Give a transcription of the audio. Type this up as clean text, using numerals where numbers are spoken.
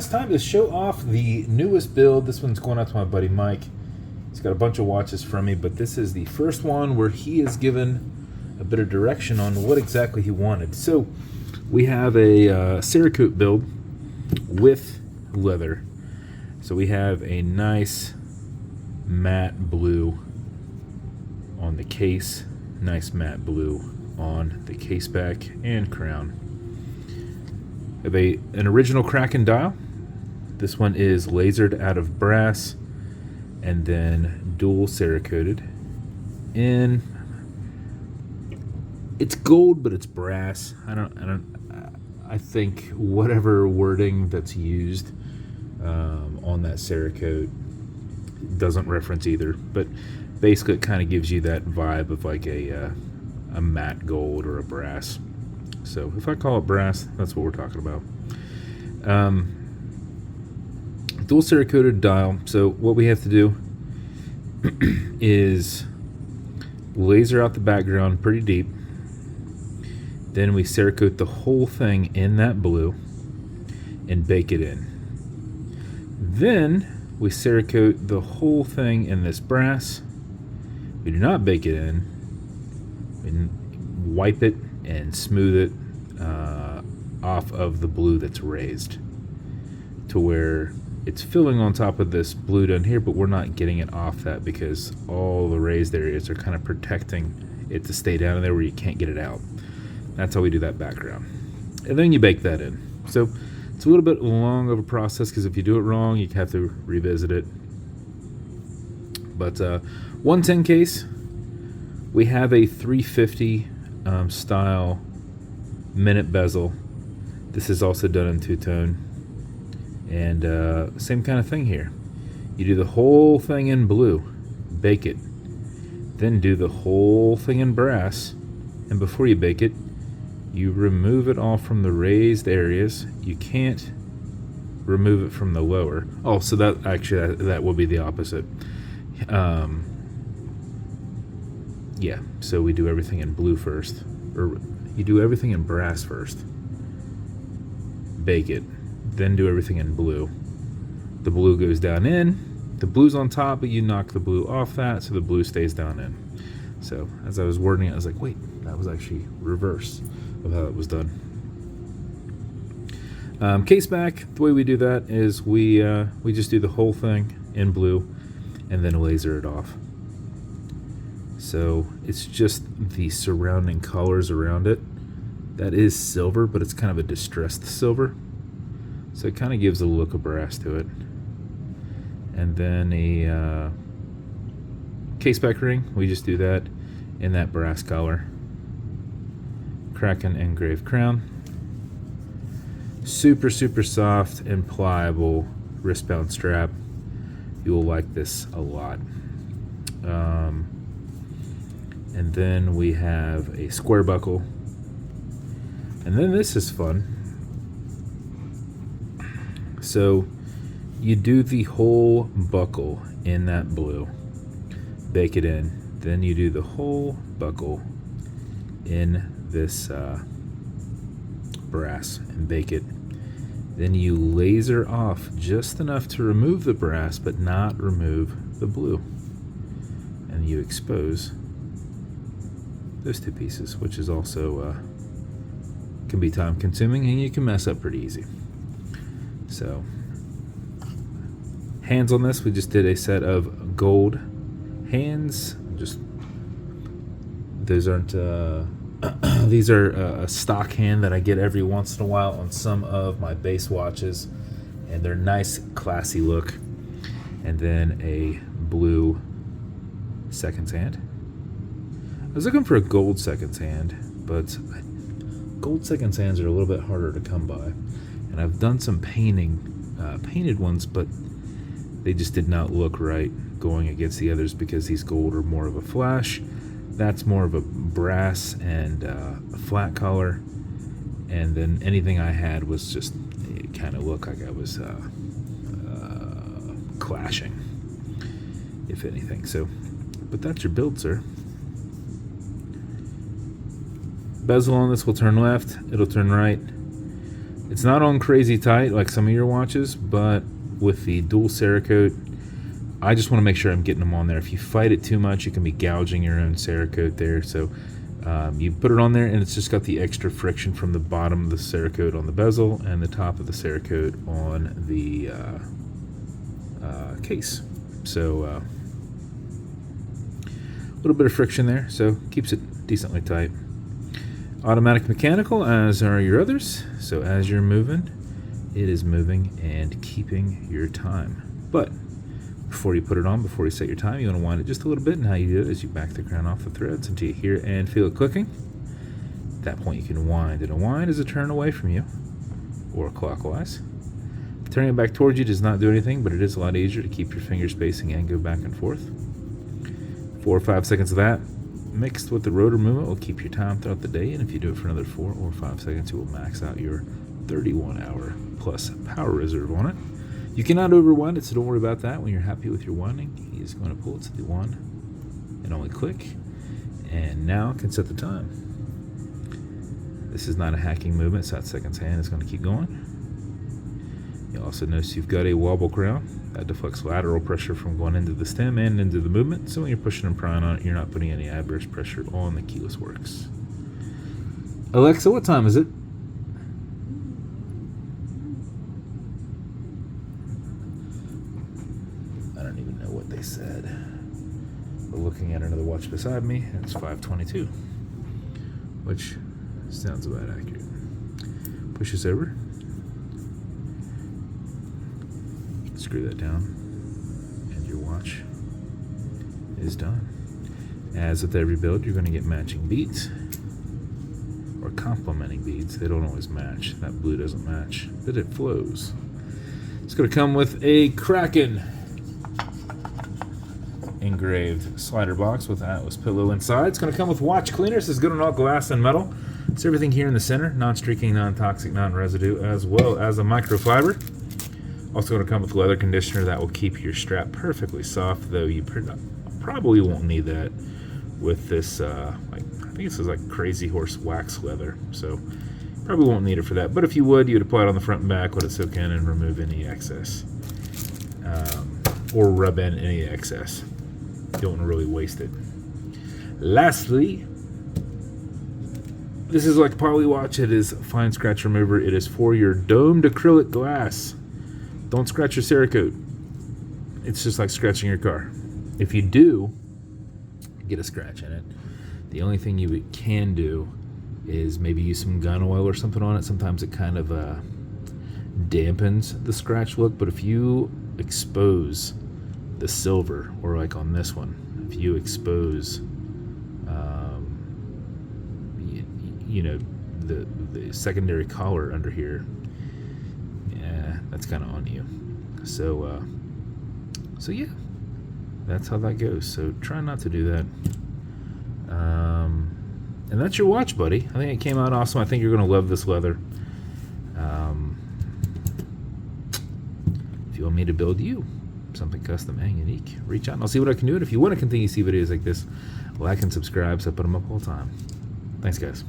guys, time to show off the newest build. This one's going out to my buddy Mike. He's got a bunch of watches from me, but this is the first one where he is given a bit of direction on what exactly he wanted. So we have a cerakote build with leather. So we have a nice matte blue on the case, nice matte blue on the caseback and crown. We have an original Kraken dial. This one is lasered out of brass and then dual cerakoted. And it's gold, but it's brass. I think whatever wording that's used on that cerakote doesn't reference either, but basically it kind of gives you that vibe of like a matte gold or a brass. So if I call it brass, that's what we're talking about. Dual cerakoted dial. So what we have to do is laser out the background pretty deep. Then we cerakote the whole thing in that blue and bake it in. Then we cerakote the whole thing in this brass. We do not bake it in. We wipe it and smooth it off of the blue that's raised to where it's filling on top of this blue down here, but we're not getting it off that because all the raised areas are kind of protecting it to stay down in there where you can't get it out. That's how we do that background. And then you bake that in. So it's a little bit long of a process because if you do it wrong, you have to revisit it. But 110 case, we have a 350 style minute bezel. This is also done in two-tone. And same kind of thing here. You do the whole thing in blue, bake it. Then do the whole thing in brass. And before you bake it, you remove it all from the raised areas. You can't remove it from the lower. Oh, so that actually that will be the opposite. Yeah, so we do everything in blue first, or you do everything in brass first, bake it, then do everything in blue. The blue goes down in, the blue's on top, but you knock the blue off that so the blue stays down in. So as I was wording it, I was like, wait, that was actually reverse of how it was done. Case back, the way we do that is we just do the whole thing in blue and then laser it off. So it's just the surrounding colors around it. That is silver, but it's kind of a distressed silver. So it kind of gives a look of brass to it. And then a caseback ring, we just do that in that brass color. Kraken engraved crown. Super, super soft and pliable wristband strap. You will like this a lot. And then we have a square buckle. And then this is fun. So you do the whole buckle in that blue, bake it in. Then you do the whole buckle in this brass and bake it. Then you laser off just enough to remove the brass but not remove the blue. And you expose those two pieces, which is also can be time consuming and you can mess up pretty easy. So hands on this, we just did a set of gold hands. Just those aren't these are a stock hand that I get every once in a while on some of my base watches, and they're nice, classy look. And then a blue seconds hand. I was looking for a gold seconds hand, but gold seconds hands are a little bit harder to come by. And I've done some painted ones, but they just did not look right going against the others because these gold are more of a flash. That's more of a brass and a flat color. And then anything I had was just, it kind of looked like I was clashing, if anything. So, but that's your build, sir. Bezel on this will turn left, it'll turn right. It's not on crazy tight like some of your watches, but with the dual Cerakote, I just want to make sure I'm getting them on there. If you fight it too much, you can be gouging your own Cerakote there. So you put it on there, and it's just got the extra friction from the bottom of the Cerakote on the bezel and the top of the Cerakote on the case. So a little bit of friction there, so keeps it decently tight. Automatic mechanical, as are your others. So as you're moving, it is moving and keeping your time. But before you put it on, before you set your time, you want to wind it just a little bit, and how you do it is you back the crown off the threads until you hear and feel it clicking. At that point you can wind, and a wind is a turn away from you, or clockwise. Turning it back towards you does not do anything, but it is a lot easier to keep your finger spacing and go back and forth. 4 or 5 seconds of that mixed with the rotor movement will keep your time throughout the day, and if you do it for another 4 or 5 seconds, you will max out your 31-hour plus power reserve on it. You cannot overwind it, so don't worry about that. When you're happy with your winding, you're just going to pull it to the one and only click, and now can set the time. This is not a hacking movement, so that second hand is going to keep going. You'll also notice you've got a wobble crown. That deflects lateral pressure from going into the stem and into the movement, so when you're pushing and prying on it, you're not putting any adverse pressure on the keyless works. Alexa, what time is it? I don't even know what they said. But looking at another watch beside me, it's 5:22, which sounds about accurate. Push this over. Screw that down, and your watch is done. As with every build, you're going to get matching beads or complementing beads. They don't always match. That blue doesn't match, but it flows. It's going to come with a Kraken engraved slider box with Atlas pillow inside. It's going to come with watch cleaner. This is good on all glass and metal. It's everything here in the center, non-streaking, non-toxic, non-residue, as well as a microfiber. Also going to come with leather conditioner that will keep your strap perfectly soft, though you probably won't need that with this, I think this is like Crazy Horse wax leather, so probably won't need it for that. But if you would, you'd apply it on the front and back, let it soak in, and remove any excess, or rub in any excess. You don't want to really waste it. Lastly, this is like a poly watch. It is fine scratch remover. It is for your domed acrylic glass. Don't scratch your Cerakote. It's just like scratching your car. If you do get a scratch in it, the only thing you can do is maybe use some gun oil or something on it. Sometimes it kind of dampens the scratch look, but if you expose the silver, or like on this one, if you expose the secondary collar under here, that's kind of on you. So yeah, that's how that goes. So try not to do that. And that's your watch, buddy. I think it came out awesome. I think you're going to love this leather. If you want me to build you something custom and unique, reach out and I'll see what I can do. And if you want to continue to see videos like this, like and subscribe, so I put them up all the time. Thanks, guys.